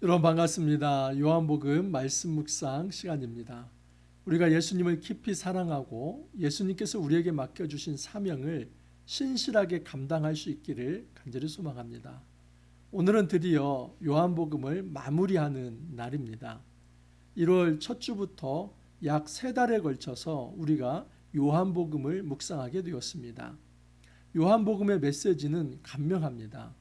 여러분 반갑습니다. 요한복음 말씀 묵상 시간입니다. 우리가 예수님을 깊이 사랑하고 예수님께서 우리에게 맡겨주신 사명을 신실하게 감당할 수 있기를 간절히 소망합니다. 오늘은 드디어 요한복음을 마무리하는 날입니다. 1월 첫 주부터 약 3달에 걸쳐서 우리가 요한복음을 묵상하게 되었습니다. 요한복음의 메시지는 간명합니다.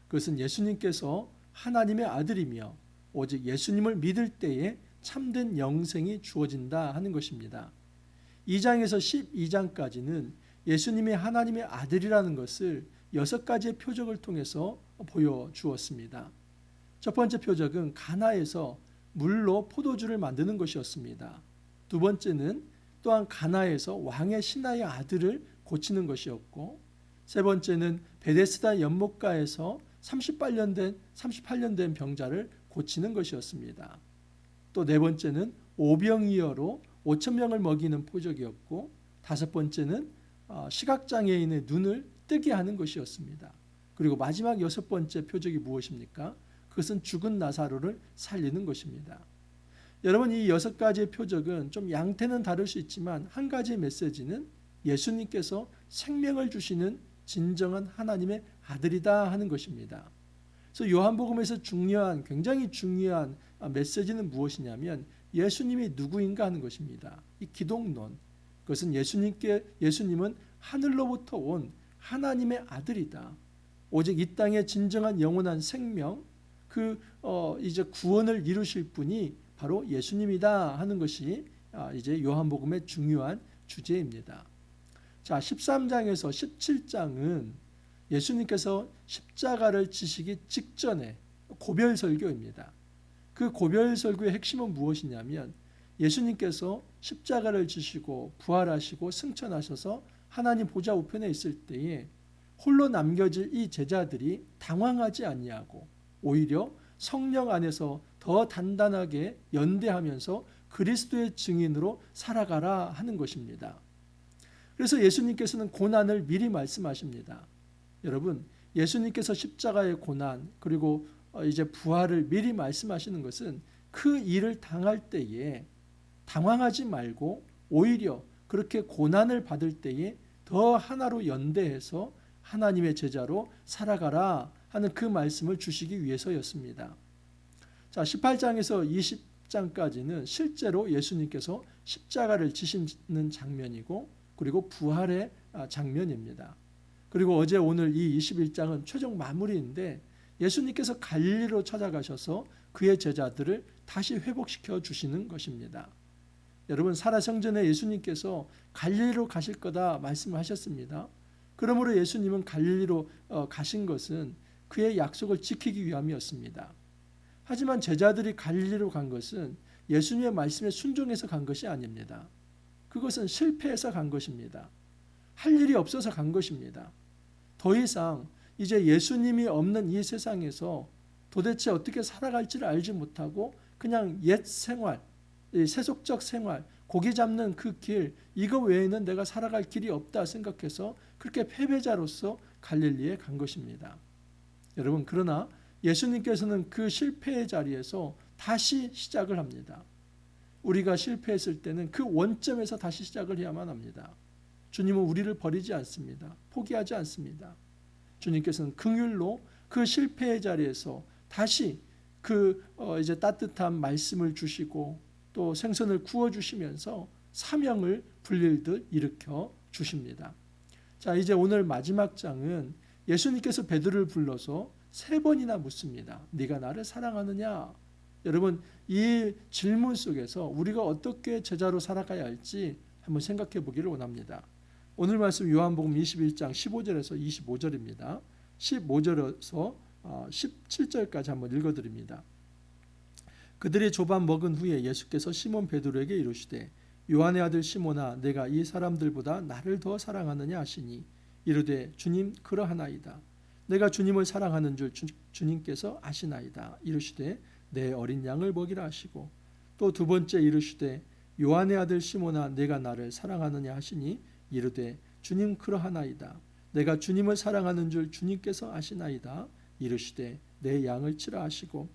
그것은 예수님께서 하나님의 아들이며 오직 예수님을 믿을 때에 참된 영생이 주어진다 하는 것입니다. 2장에서 12장까지는 예수님이 하나님의 아들이라는 것을 6가지의 표적을 통해서 보여주었습니다. 첫 번째 표적은 가나에서 물로 포도주를 만드는 것이었습니다. 두 번째는 또한 가나에서 왕의 신하의 아들을 고치는 것이었고, 세 번째는 베데스다 연못가에서 38년 된 병자를 고치는 것이었습니다. 또 네 번째는 오병이어로 5,000명을 먹이는 표적이었고, 다섯 번째는 시각장애인의 눈을 뜨게 하는 것이었습니다. 그리고 마지막 6번째 표적이 무엇입니까? 그것은 죽은 나사로를 살리는 것입니다. 여러분, 이 6가지의 표적은 좀 양태는 다를 수 있지만 한 가지의 메시지는 예수님께서 생명을 주시는 진정한 하나님의 아들이다 하는 것입니다. 그래서 요한복음에서 굉장히 중요한 메시지는 무엇이냐면 예수님이 누구인가 하는 것입니다. 이 기독론, 그것은 예수님은 하늘로부터 온 하나님의 아들이다. 오직 이 땅의 진정한 영원한 생명, 이제 구원을 이루실 분이 바로 예수님이다 하는 것이 이제 요한복음의 중요한 주제입니다. 자, 13장에서 17장은 예수님께서 십자가를 지시기 직전에 고별설교입니다. 그 고별설교의 핵심은 무엇이냐면 예수님께서 십자가를 지시고 부활하시고 승천하셔서 하나님 보좌 우편에 있을 때에 홀로 남겨질 이 제자들이 당황하지 아니하고 오히려 성령 안에서 더 단단하게 연대하면서 그리스도의 증인으로 살아가라 하는 것입니다. 그래서 예수님께서는 고난을 미리 말씀하십니다. 여러분, 예수님께서 십자가의 고난 그리고 이제 부활을 미리 말씀하시는 것은 그 일을 당할 때에 당황하지 말고 오히려 그렇게 고난을 받을 때에 더 하나로 연대해서 하나님의 제자로 살아가라 하는 그 말씀을 주시기 위해서였습니다. 자, 18장에서 20장까지는 실제로 예수님께서 십자가를 지시는 장면이고 그리고 부활의 장면입니다. 그리고 어제 오늘 이 21장은 최종 마무리인데 예수님께서 갈릴리로 찾아가셔서 그의 제자들을 다시 회복시켜 주시는 것입니다. 여러분, 살아생전에 예수님께서 갈릴리로 가실 거다 말씀하셨습니다. 그러므로 예수님은 갈릴리로 가신 것은 그의 약속을 지키기 위함이었습니다. 하지만 제자들이 갈릴리로 간 것은 예수님의 말씀에 순종해서 간 것이 아닙니다. 그것은 실패해서 간 것입니다. 할 일이 없어서 간 것입니다. 더 이상 이제 예수님이 없는 이 세상에서 도대체 어떻게 살아갈지를 알지 못하고 그냥 옛 생활, 세속적 생활, 고기 잡는 그 길, 이거 외에는 내가 살아갈 길이 없다 생각해서 그렇게 패배자로서 갈릴리에 간 것입니다. 여러분, 그러나 예수님께서는 그 실패의 자리에서 다시 시작을 합니다. 우리가 실패했을 때는 그 원점에서 다시 시작을 해야만 합니다. 주님은 우리를 버리지 않습니다. 포기하지 않습니다. 주님께서는 긍휼로 그 실패의 자리에서 다시 이제 따뜻한 말씀을 주시고 또 생선을 구워 주시면서 사명을 불릴듯 일으켜 주십니다. 자, 이제 오늘 마지막 장은 예수님께서 베드로를 불러서 3번이나 묻습니다. 네가 나를 사랑하느냐? 여러분, 이 질문 속에서 우리가 어떻게 제자로 살아가야 할지 한번 생각해 보기를 원합니다. 오늘 말씀 요한복음 21장 15절에서 25절입니다. 15절에서 17절까지 한번 읽어드립니다. 그들이 조반 먹은 후에 예수께서 시몬 베드로에게 이르시되 요한의 아들 시몬아, 내가 이 사람들보다 나를 더 사랑하느냐 하시니 이르되 주님, 그러하나이다. 내가 주님을 사랑하는 줄 주님께서 아시나이다. 이르시되 내 어린 양을 먹이라 하시고 또 두 번째 이르시되 요한의 아들 시몬아, 내가 나를 사랑하느냐 하시니 이르되 주님, 그러하나이다. 내가 주님을 사랑하는 줄 주님께서 아시나이다. 이르시되 내 양을 치라 하시고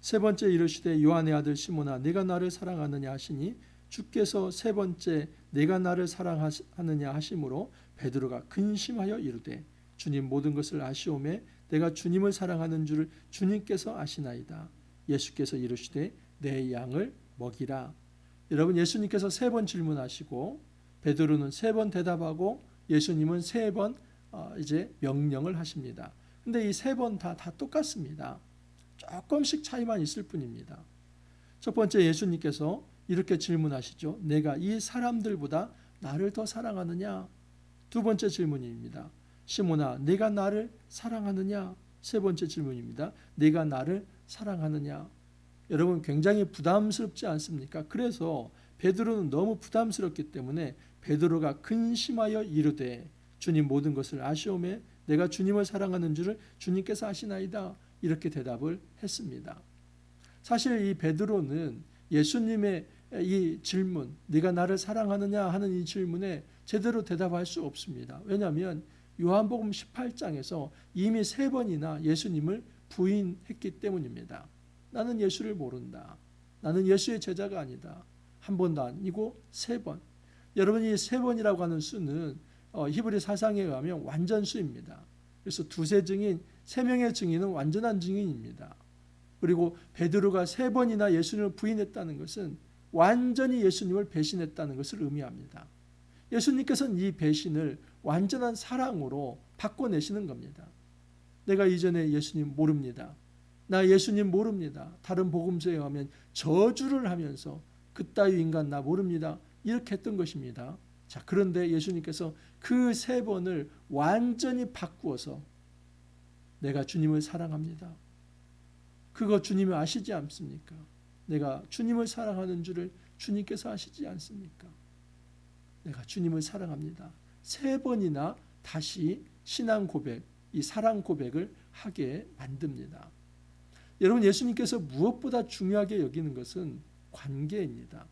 세 번째 이르시되 요한의 아들 시몬아 네가 나를 사랑하느냐 하시니 주께서 세 번째 내가 나를 사랑하느냐 하심으로 베드로가 근심하여 이르되 주님 모든 것을 아시오매 내가 주님을 사랑하는 줄을 주님께서 아시나이다. 예수께서 이르시되 내 양을 먹이라. 여러분, 예수님께서 세 번 질문하시고 베드로는 세 번 대답하고 예수님은 세 번 이제 명령을 하십니다. 근데 이 세 번 다 똑같습니다. 조금씩 차이만 있을 뿐입니다. 첫 번째, 예수님께서 이렇게 질문하시죠. 내가 이 사람들보다 나를 더 사랑하느냐? 두 번째 질문입니다. 시몬아, 내가 나를 사랑하느냐? 세 번째 질문입니다. 내가 나를 사랑하느냐? 여러분, 굉장히 부담스럽지 않습니까? 그래서 베드로는 너무 부담스럽기 때문에 베드로가 근심하여 이르되 주님 모든 것을 아시오매 내가 주님을 사랑하는 줄을 주님께서 아시나이다. 이렇게 대답을 했습니다. 사실 이 베드로는 예수님의 이 질문, 네가 나를 사랑하느냐 하는 이 질문에 제대로 대답할 수 없습니다. 왜냐하면 요한복음 18장에서 이미 세 번이나 예수님을 부인했기 때문입니다. 나는 예수를 모른다. 나는 예수의 제자가 아니다. 한 번도 아니고 세 번. 여러분, 이 세 번이라고 하는 수는 히브리 사상에 의하면 완전수입니다. 그래서 두세 증인, 세 명의 증인은 완전한 증인입니다. 그리고 베드로가 세 번이나 예수님을 부인했다는 것은 완전히 예수님을 배신했다는 것을 의미합니다. 예수님께서는 이 배신을 완전한 사랑으로 바꿔내시는 겁니다. 내가 이전에 예수님 모릅니다. 나 예수님 모릅니다. 다른 복음서에 의하면 저주를 하면서 그따위 인간 나 모릅니다. 이렇게 했던 것입니다. 자, 그런데 예수님께서 그 세 번을 완전히 바꾸어서 내가 주님을 사랑합니다. 그거 주님이 아시지 않습니까? 내가 주님을 사랑하는 줄을 주님께서 아시지 않습니까? 내가 주님을 사랑합니다. 세 번이나 다시 신앙 고백, 이 사랑 고백을 하게 만듭니다. 여러분, 예수님께서 무엇보다 중요하게 여기는 것은 관계입니다.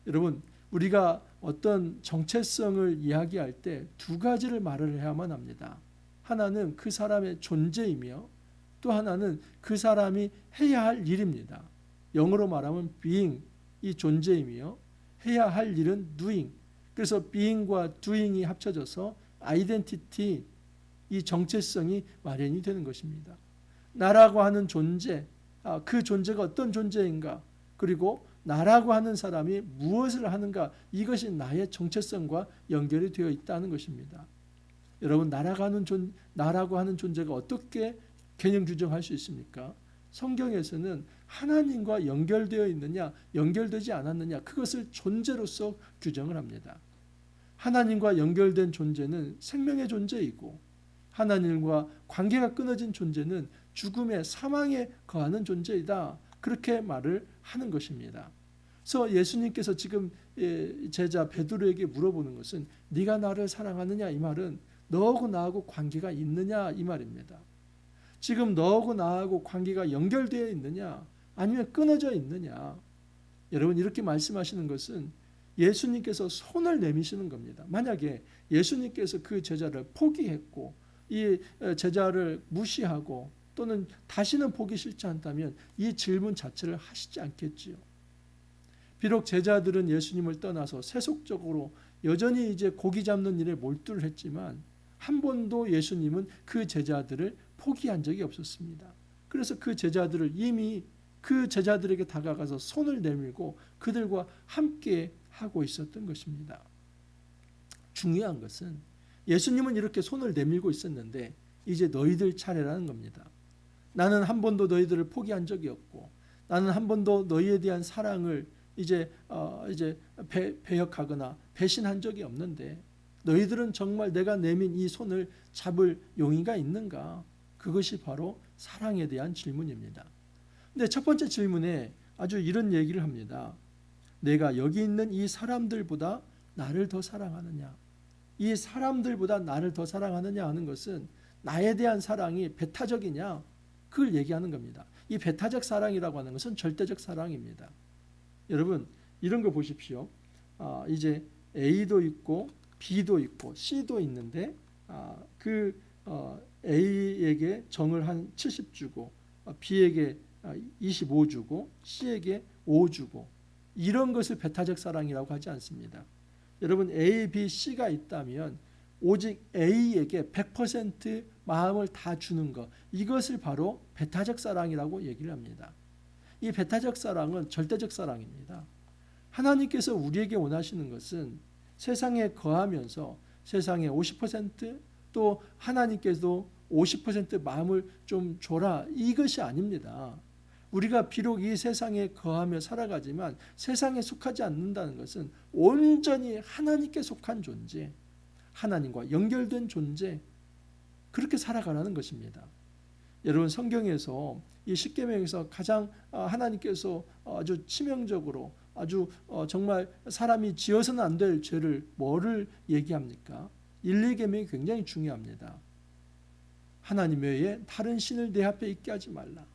여러분, 우리가 어떤 정체성을 이야기할 때 두 가지를 말을 해야만 합니다. 하나는 그 사람의 존재이며 또 하나는 그 사람이 해야 할 일입니다. 영어로 말하면 being, 이 존재이며 해야 할 일은 doing. 그래서 being과 doing이 합쳐져서 identity, 이 정체성이 마련이 되는 것입니다. 나라고 하는 존재, 그 존재가 어떤 존재인가, 그리고 나라고 하는 사람이 무엇을 하는가, 이것이 나의 정체성과 연결이 되어 있다는 것입니다. 여러분, 나라고 하는 존재가 어떻게 개념 규정할 수 있습니까? 성경에서는 하나님과 연결되어 있느냐, 연결되지 않았느냐, 그것을 존재로서 규정을 합니다. 하나님과 연결된 존재는 생명의 존재이고 하나님과 관계가 끊어진 존재는 죽음의 사망에 거하는 존재이다. 그렇게 말을 하는 것입니다. 그래서 예수님께서 지금 제자 베드로에게 물어보는 것은 네가 나를 사랑하느냐, 이 말은 너하고 나하고 관계가 있느냐, 이 말입니다. 지금 너하고 나하고 관계가 연결되어 있느냐 아니면 끊어져 있느냐. 여러분, 이렇게 말씀하시는 것은 예수님께서 손을 내미시는 겁니다. 만약에 예수님께서 그 제자를 포기했고 이 제자를 무시하고 또는 다시는 보기 싫지 않다면 이 질문 자체를 하시지 않겠지요. 비록 제자들은 예수님을 떠나서 세속적으로 여전히 이제 고기 잡는 일에 몰두를 했지만 한 번도 예수님은 그 제자들을 포기한 적이 없었습니다. 그래서 그 제자들을 이미 그 제자들에게 다가가서 손을 내밀고 그들과 함께 하고 있었던 것입니다. 중요한 것은 예수님은 이렇게 손을 내밀고 있었는데 이제 너희들 차례라는 겁니다. 나는 한 번도 너희들을 포기한 적이 없고 나는 한 번도 너희에 대한 사랑을 이제 배역하거나 배신한 적이 없는데 너희들은 정말 내가 내민 이 손을 잡을 용의가 있는가? 그것이 바로 사랑에 대한 질문입니다. 근데 첫 번째 질문에 아주 이런 얘기를 합니다. 내가 여기 있는 이 사람들보다 나를 더 사랑하느냐? 이 사람들보다 나를 더 사랑하느냐 하는 것은 나에 대한 사랑이 배타적이냐? 그걸 얘기하는 겁니다. 이 배타적 사랑이라고 하는 것은 절대적 사랑입니다. 여러분, 이런 거 보십시오. 이제 A도 있고 B도 있고 C도 있는데 A에게 정을 한 70 주고 B에게 25 주고 C에게 5 주고 이런 것을 배타적 사랑이라고 하지 않습니다. 여러분 A, B, C가 있다면 오직 A에게 100% 마음을 다 주는 것, 이것을 바로 배타적 사랑이라고 얘기를 합니다. 이 배타적 사랑은 절대적 사랑입니다. 하나님께서 우리에게 원하시는 것은 세상에 거하면서 세상에 50%또 하나님께서 50% 마음을 좀 줘라, 이것이 아닙니다. 우리가 비록 이 세상에 거하며 살아가지만 세상에 속하지 않는다는 것은 온전히 하나님께 속한 존재, 하나님과 연결된 존재, 그렇게 살아가라는 것입니다. 여러분 성경에서 이 십계명에서 가장 하나님께서 아주 치명적으로 아주 정말 사람이 지어서는 안 될 죄를 뭐를 얘기합니까? 1, 2계명이 굉장히 중요합니다. 하나님 외에 다른 신을 내 앞에 있게 하지 말라.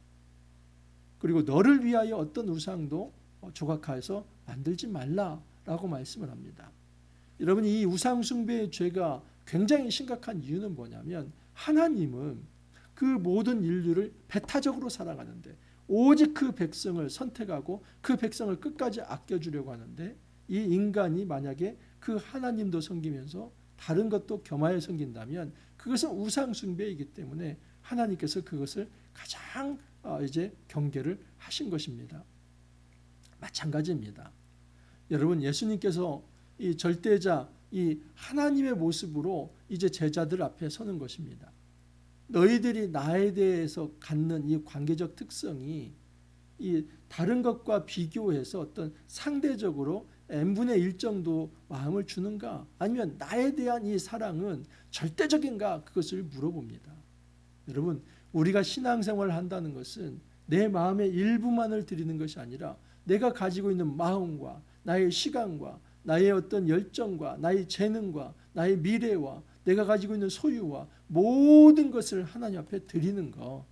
그리고 너를 위하여 어떤 우상도 조각하여서 만들지 말라라고 말씀을 합니다. 여러분 이 우상 숭배의 죄가 굉장히 심각한 이유는 뭐냐면 하나님은 그 모든 인류를 배타적으로 사랑하는데 오직 그 백성을 선택하고 그 백성을 끝까지 아껴주려고 하는데 이 인간이 만약에 그 하나님도 섬기면서 다른 것도 겸하여 섬긴다면 그것은 우상 숭배이기 때문에 하나님께서 그것을 가장 이제 경계를 하신 것입니다. 마찬가지입니다. 여러분 예수님께서 이 절대자, 이 하나님의 모습으로 이제 제자들 앞에 서는 것입니다. 너희들이 나에 대해서 갖는 이 관계적 특성이 이 다른 것과 비교해서 어떤 상대적으로 n분의 1 정도 마음을 주는가, 아니면 나에 대한 이 사랑은 절대적인가, 그것을 물어봅니다. 여러분 우리가 신앙생활을 한다는 것은 내 마음의 일부만을 드리는 것이 아니라 내가 가지고 있는 마음과 나의 시간과 나의 어떤 열정과 나의 재능과 나의 미래와 내가 가지고 있는 소유와 모든 것을 하나님 앞에 드리는 것,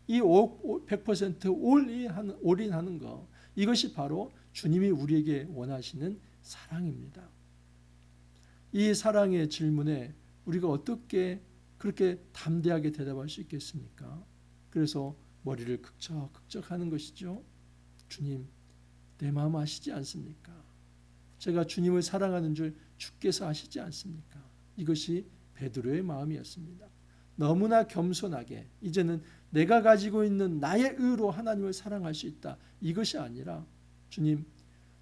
이 100% 올인하는 것, 이것이 바로 주님이 우리에게 원하시는 사랑입니다. 이 사랑의 질문에 우리가 어떻게 그렇게 담대하게 대답할 수 있겠습니까? 그래서 머리를 극적극적 하는 것이죠. 주님, 내 마음 아시지 않습니까? 제가 주님을 사랑하는 줄 주께서 아시지 않습니까? 이것이 베드로의 마음이었습니다. 너무나 겸손하게 이제는 내가 가지고 있는 나의 의로 하나님을 사랑할 수 있다, 이것이 아니라 주님,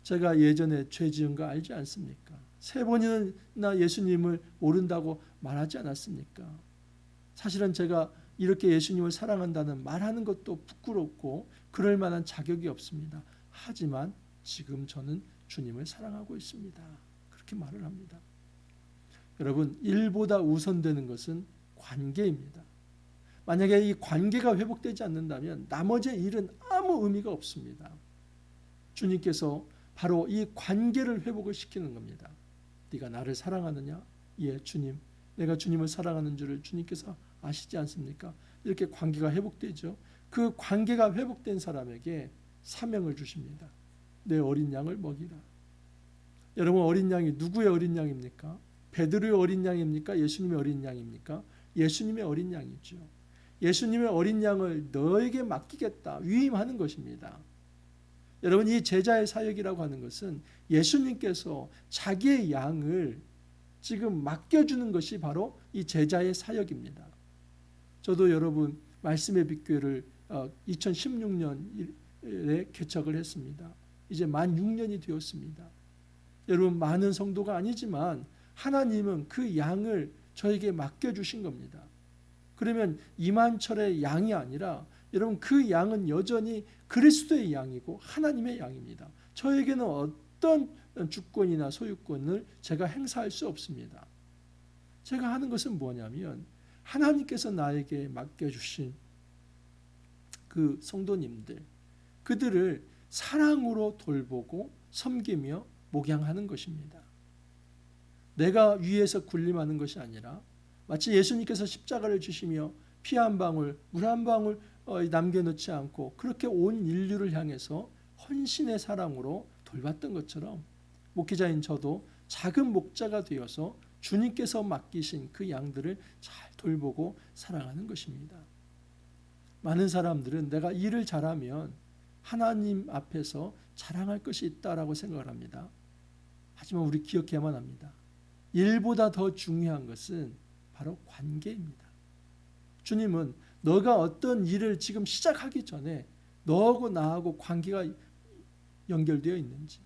제가 예전에 죄 지은 거 알지 않습니까? 3번이나 예수님을 모른다고 말하지 않았습니까? 사실은 제가 이렇게 예수님을 사랑한다는 말하는 것도 부끄럽고 그럴 만한 자격이 없습니다. 하지만 지금 저는 주님을 사랑하고 있습니다. 그렇게 말을 합니다. 여러분, 일보다 우선되는 것은 관계입니다. 만약에 이 관계가 회복되지 않는다면 나머지 일은 아무 의미가 없습니다. 주님께서 바로 이 관계를 회복을 시키는 겁니다. 네가 나를 사랑하느냐? 예, 주님. 내가 주님을 사랑하는 줄을 주님께서 아시지 않습니까? 이렇게 관계가 회복되죠. 그 관계가 회복된 사람에게 사명을 주십니다. 내 어린 양을 먹이라. 여러분, 어린 양이 누구의 어린 양입니까? 베드로의 어린 양입니까? 예수님의 어린 양입니까? 예수님의 어린 양이죠. 예수님의 어린 양을 너에게 맡기겠다, 위임하는 것입니다. 여러분, 이 제자의 사역이라고 하는 것은 예수님께서 자기의 양을 지금 맡겨주는 것이 바로 이 제자의 사역입니다. 저도 여러분 말씀의 빛교회를 2016년에 개척을 했습니다. 이제 만 6년이 되었습니다. 여러분, 많은 성도가 아니지만 하나님은 그 양을 저에게 맡겨주신 겁니다. 그러면 이만철의 양이 아니라 여러분, 그 양은 여전히 그리스도의 양이고 하나님의 양입니다. 저에게는 어떤 주권이나 소유권을 제가 행사할 수 없습니다. 제가 하는 것은 뭐냐면 하나님께서 나에게 맡겨주신 그 성도님들, 그들을 사랑으로 돌보고 섬기며 목양하는 것입니다. 내가 위에서 군림하는 것이 아니라 마치 예수님께서 십자가를 지시며 피 한 방울, 물 한 방울 남겨놓지 않고 그렇게 온 인류를 향해서 헌신의 사랑으로 돌봤던 것처럼 목회자인 저도 작은 목자가 되어서 주님께서 맡기신 그 양들을 잘 돌보고 사랑하는 것입니다. 많은 사람들은 내가 일을 잘하면 하나님 앞에서 자랑할 것이 있다라고 생각을 합니다. 하지만 우리 기억해야만 합니다. 일보다 더 중요한 것은 바로 관계입니다. 주님은 너가 어떤 일을 지금 시작하기 전에 너하고 나하고 관계가 연결되어 있는지,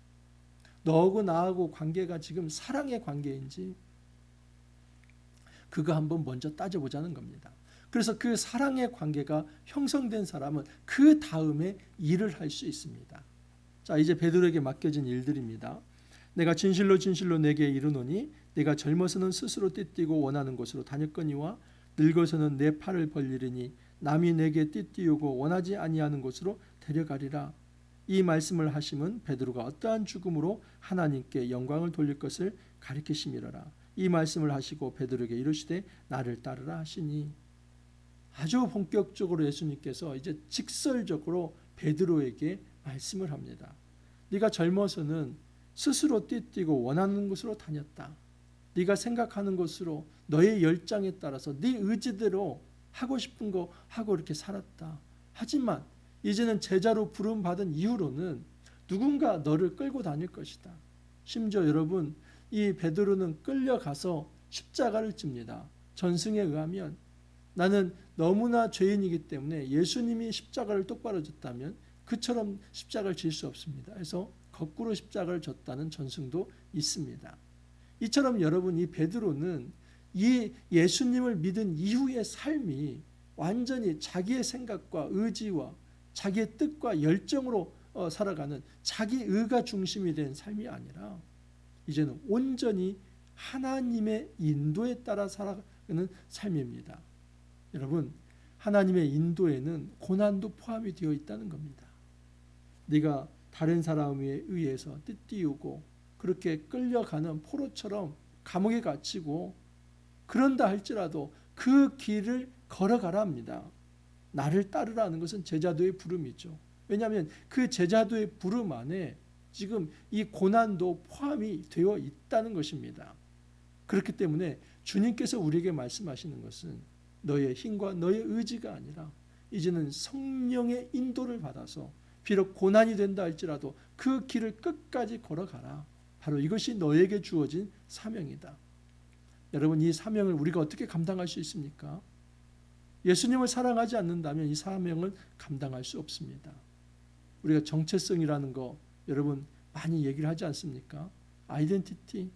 너하고 나하고 관계가 지금 사랑의 관계인지 그거 한번 먼저 따져보자는 겁니다. 그래서 그 사랑의 관계가 형성된 사람은 그 다음에 일을 할 수 있습니다. 자, 이제 베드로에게 맡겨진 일들입니다. 내가 진실로 진실로 내게 이르노니 내가 젊어서는 스스로 띠띠고 원하는 곳으로 다녔거니와 늙어서는 내 팔을 벌리리니 남이 내게 띠띠우고 원하지 아니하는 곳으로 데려가리라. 이 말씀을 하심은 베드로가 어떠한 죽음으로 하나님께 영광을 돌릴 것을 가리키심이로라. 이 말씀을 하시고 베드로에게 이르시되 나를 따르라 하시니, 아주 본격적으로 예수님께서 이제 직설적으로 베드로에게 말씀을 합니다. 네가 젊어서는 스스로 띠띠고 원하는 곳으로 다녔다. 네가 생각하는 것으로 너의 열정에 따라서 네 의지대로 하고 싶은 거 하고 이렇게 살았다. 하지만 이제는 제자로 부름 받은 이후로는 누군가 너를 끌고 다닐 것이다. 심지어 여러분, 이 베드로는 끌려가서 십자가를 집니다. 전승에 의하면 나는 너무나 죄인이기 때문에 예수님이 십자가를 똑바로 졌다면 그처럼 십자가를 질 수 없습니다. 그래서 거꾸로 십자가를 졌다는 전승도 있습니다. 이처럼 여러분, 이 베드로는 이 예수님을 믿은 이후의 삶이 완전히 자기의 생각과 의지와 자기의 뜻과 열정으로 살아가는 자기 의가 중심이 된 삶이 아니라 이제는 온전히 하나님의 인도에 따라 살아가는 삶입니다. 여러분, 하나님의 인도에는 고난도 포함이 되어 있다는 겁니다. 네가 다른 사람에 의해서 띠띠우고 그렇게 끌려가는 포로처럼 감옥에 갇히고 그런다 할지라도 그 길을 걸어가라 합니다. 나를 따르라는 것은 제자도의 부름이죠. 왜냐하면 그 제자도의 부름 안에 지금 이 고난도 포함이 되어 있다는 것입니다. 그렇기 때문에 주님께서 우리에게 말씀하시는 것은 너의 힘과 너의 의지가 아니라 이제는 성령의 인도를 받아서 비록 고난이 된다 할지라도 그 길을 끝까지 걸어가라. 바로 이것이 너에게 주어진 사명이다. 여러분, 이 사명을 우리가 어떻게 감당할 수 있습니까? 예수님을 사랑하지 않는다면 이 사명을 감당할 수 없습니다. 우리가 정체성이라는 거 여러분 많이 얘기를 하지 않습니까? 아이덴티티.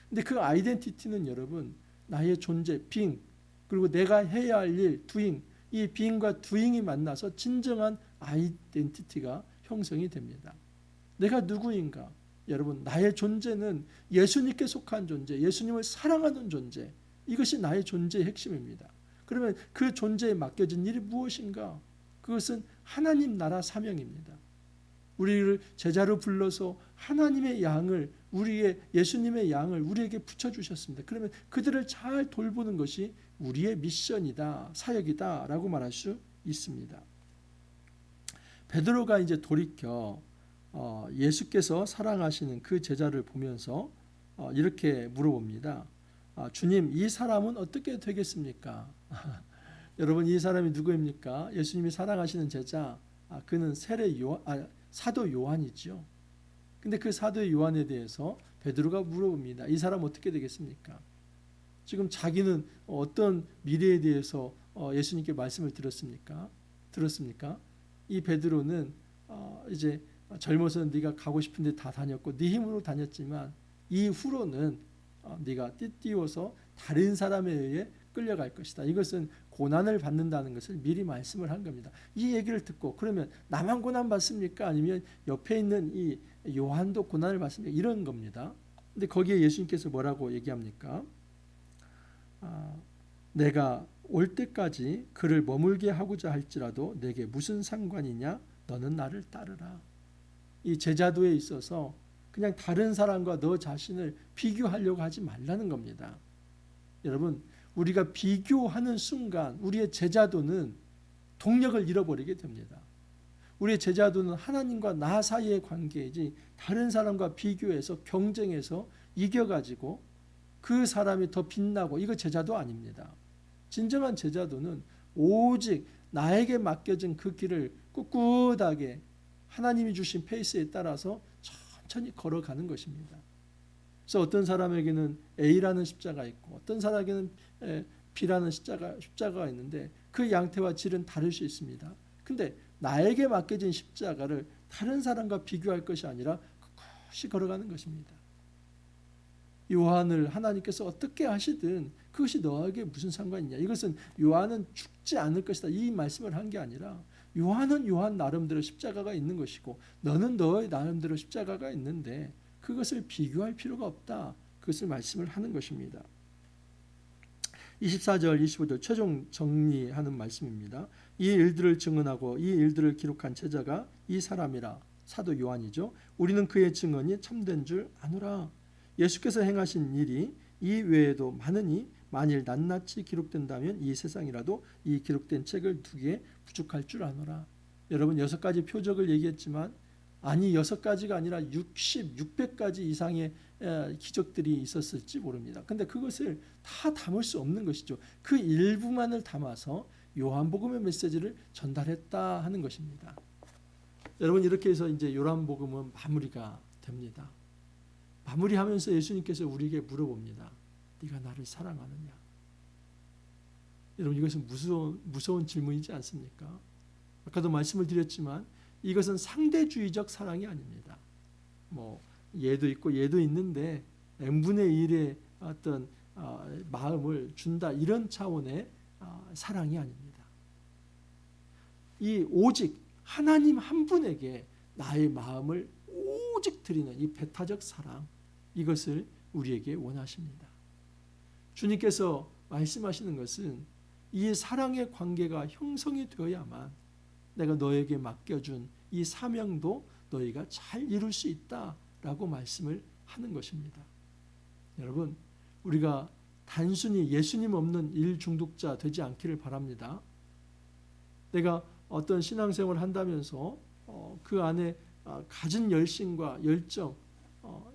근데 그 아이덴티티는 여러분 나의 존재, being, 그리고 내가 해야 할 일, doing, 이 being과 doing이 만나서 진정한 아이덴티티가 형성이 됩니다. 내가 누구인가? 여러분, 나의 존재는 예수님께 속한 존재, 예수님을 사랑하는 존재, 이것이 나의 존재의 핵심입니다. 그러면 그 존재에 맡겨진 일이 무엇인가? 그것은 하나님 나라 사명입니다. 우리를 제자로 불러서 하나님의 양을, 우리의 예수님의 양을 우리에게 붙여주셨습니다. 그러면 그들을 잘 돌보는 것이 우리의 미션이다, 사역이다 라고 말할 수 있습니다. 베드로가 이제 돌이켜 예수께서 사랑하시는 그 제자를 보면서 이렇게 물어봅니다. 주님, 이 사람은 어떻게 되겠습니까? 여러분, 이 사람이 누구입니까? 예수님이 사랑하시는 제자, 그는 사도 요한이죠. 근데 그 사도 요한에 대해서 베드로가 물어봅니다. 이 사람 어떻게 되겠습니까? 지금 자기는 어떤 미래에 대해서 예수님께 말씀을 들었습니까? 이 베드로는 이제 젊어서는 네가 가고 싶은 데 다 다녔고 네 힘으로 다녔지만 이후로는 네가 띠띠워서 다른 사람에 의해 끌려갈 것이다. 이것은 고난을 받는다는 것을 미리 말씀을 한 겁니다. 이 얘기를 듣고 그러면 나만 고난 받습니까? 아니면 옆에 있는 이 요한도 고난을 받습니까? 이런 겁니다. 근데 거기에 예수님께서 뭐라고 얘기합니까? 내가 올 때까지 그를 머물게 하고자 할지라도 내게 무슨 상관이냐? 너는 나를 따르라. 이 제자도에 있어서 그냥 다른 사람과 너 자신을 비교하려고 하지 말라는 겁니다. 여러분, 우리가 비교하는 순간 우리의 제자도는 동력을 잃어버리게 됩니다. 우리의 제자도는 하나님과 나 사이의 관계이지 다른 사람과 비교해서 경쟁해서 이겨가지고 그 사람이 더 빛나고, 이거 제자도 아닙니다. 진정한 제자도는 오직 나에게 맡겨진 그 길을 꿋꿋하게 하나님이 주신 페이스에 따라서 천천히 걸어가는 것입니다. 그래서 어떤 사람에게는 A라는 십자가 있고 어떤 사람에게는 B라는 십자가가 있는데 그 양태와 질은 다를 수 있습니다. 근데 나에게 맡겨진 십자가를 다른 사람과 비교할 것이 아니라 꿋꿋이 걸어가는 것입니다. 요한을 하나님께서 어떻게 하시든 그것이 너에게 무슨 상관이냐. 이것은 요한은 죽지 않을 것이다. 이 말씀을 한 게 아니라 요한은 요한 나름대로 십자가가 있는 것이고 너는 너의 나름대로 십자가가 있는데 그것을 비교할 필요가 없다. 그것을 말씀을 하는 것입니다. 24절 25절 최종 정리하는 말씀입니다. 이 일들을 증언하고 이 일들을 기록한 제자가 이 사람이라. 사도 요한이죠. 우리는 그의 증언이 참된 줄 아노라. 예수께서 행하신 일이 이 외에도 많으니 만일 낱낱이 기록된다면 이 세상이라도 이 기록된 책을 두기에 부족할 줄 아노라. 여러분 6가지 표적을 얘기했지만 아니 6가지가 아니라 600가지 이상의 기적들이 있었을지 모릅니다. 근데 그것을 다 담을 수 없는 것이죠. 그 일부만을 담아서 요한복음의 메시지를 전달했다 하는 것입니다. 여러분 이렇게 해서 이제 요한복음은 마무리가 됩니다. 마무리하면서 예수님께서 우리에게 물어봅니다. 네가 나를 사랑하느냐? 여러분 이것은 무서운 질문이지 않습니까? 아까도 말씀을 드렸지만 이것은 상대주의적 사랑이 아닙니다. 뭐 얘도 있고 얘도 있는데 n분의 1의 어떤 마음을 준다 이런 차원의 사랑이 아닙니다. 이 오직 하나님 한 분에게 나의 마음을 오직 드리는 이 배타적 사랑 이것을 우리에게 원하십니다. 주님께서 말씀하시는 것은 이 사랑의 관계가 형성이 되어야만 내가 너에게 맡겨준 이 사명도 너희가 잘 이룰 수 있다라고 말씀을 하는 것입니다. 여러분 우리가 단순히 예수님 없는 일 중독자 되지 않기를 바랍니다. 내가 어떤 신앙생활을 한다면서 그 안에 가진 열심과 열정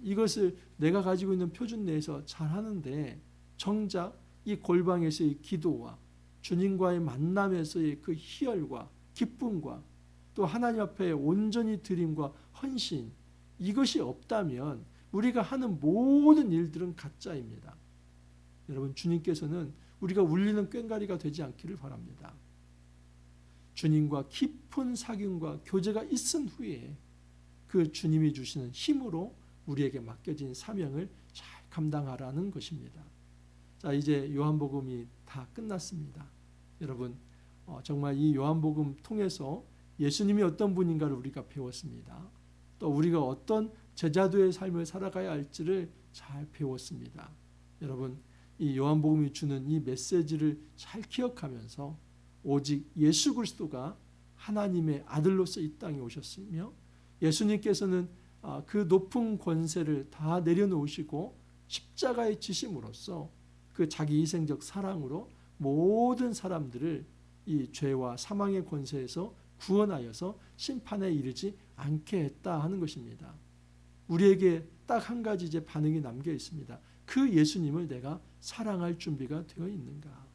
이것을 내가 가지고 있는 표준 내에서 잘하는데 정작 이 골방에서의 기도와 주님과의 만남에서의 그 희열과 기쁨과 또 하나님 앞에 온전히 드림과 헌신 이것이 없다면 우리가 하는 모든 일들은 가짜입니다. 여러분 주님께서는 우리가 울리는 꽹과리가 되지 않기를 바랍니다. 주님과 깊은 사귐과 교제가 있은 후에 그 주님이 주시는 힘으로 우리에게 맡겨진 사명을 잘 감당하라는 것입니다. 자 이제 요한복음이 다 끝났습니다. 여러분 정말 이 요한복음 통해서 예수님이 어떤 분인가를 우리가 배웠습니다. 또 우리가 어떤 제자도의 삶을 살아가야 할지를 잘 배웠습니다. 여러분 이 요한복음이 주는 이 메시지를 잘 기억하면서 오직 예수 그리스도가 하나님의 아들로서 이 땅에 오셨으며 예수님께서는 그 높은 권세를 다 내려놓으시고 십자가에 지심으로써 그 자기 희생적 사랑으로 모든 사람들을 이 죄와 사망의 권세에서 구원하여서 심판에 이르지 않게 했다 하는 것입니다. 우리에게 딱 한 가지 이제 반응이 남겨 있습니다. 그 예수님을 내가 사랑할 준비가 되어 있는가?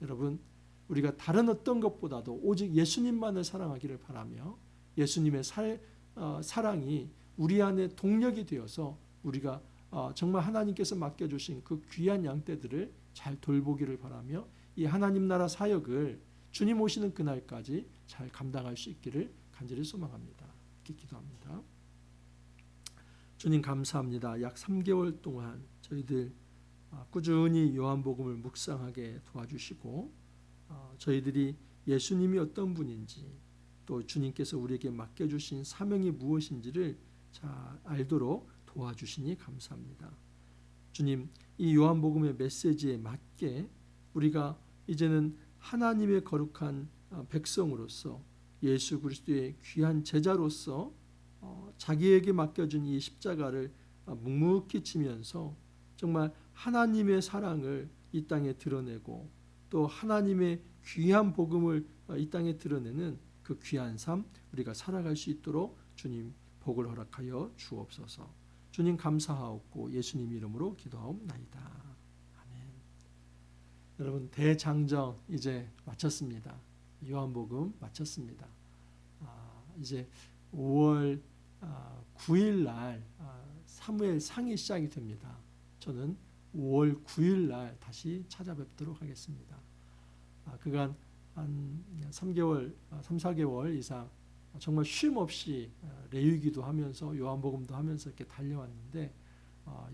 여러분 우리가 다른 어떤 것보다도 오직 예수님만을 사랑하기를 바라며 예수님의 사랑이 우리 안에 동력이 되어서 우리가 정말 하나님께서 맡겨주신 그 귀한 양떼들을 잘 돌보기를 바라며 이 하나님 나라 사역을 주님 오시는 그날까지 잘 감당할 수 있기를 간절히 소망합니다. 이렇게 기도합니다. 주님 감사합니다. 약 3개월 동안 저희들 꾸준히 요한복음을 묵상하게 도와주시고 저희들이 예수님이 어떤 분인지 또 주님께서 우리에게 맡겨주신 사명이 무엇인지를 잘 알도록 도와주시니 감사합니다. 주님 이 요한복음의 메시지에 맞게 우리가 이제는 하나님의 거룩한 백성으로서 예수 그리스도의 귀한 제자로서 자기에게 맡겨준 이 십자가를 묵묵히 지면서 정말 하나님의 사랑을 이 땅에 드러내고 또 하나님의 귀한 복음을 이 땅에 드러내는 그 귀한 삶 우리가 살아갈 수 있도록 주님 복을 허락하여 주옵소서. 주님 감사하옵고 예수님 이름으로 기도하옵나이다. 아멘. 여러분 대장정 이제 마쳤습니다. 요한복음 마쳤습니다. 이제 5월 9일 날 사무엘 상이 시작이 됩니다. 저는 5월 9일 날 다시 찾아뵙도록 하겠습니다. 그간 한 3개월, 3, 4개월 이상 정말 쉼 없이 레위기도 하면서 요한복음도 하면서 이렇게 달려왔는데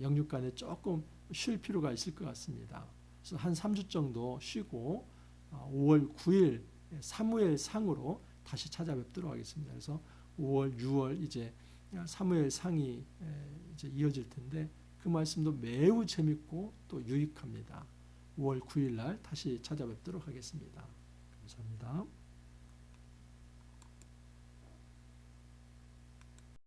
영육간에 조금 쉴 필요가 있을 것 같습니다. 그래서 한 3주 정도 쉬고 5월 9일 사무엘 상으로 다시 찾아뵙도록 하겠습니다. 그래서 5월, 6월 이제 사무엘 상이 이제 이어질 텐데 그 말씀도 매우 재밌고 또 유익합니다. 5월 9일 날 다시 찾아뵙도록 하겠습니다. 감사합니다.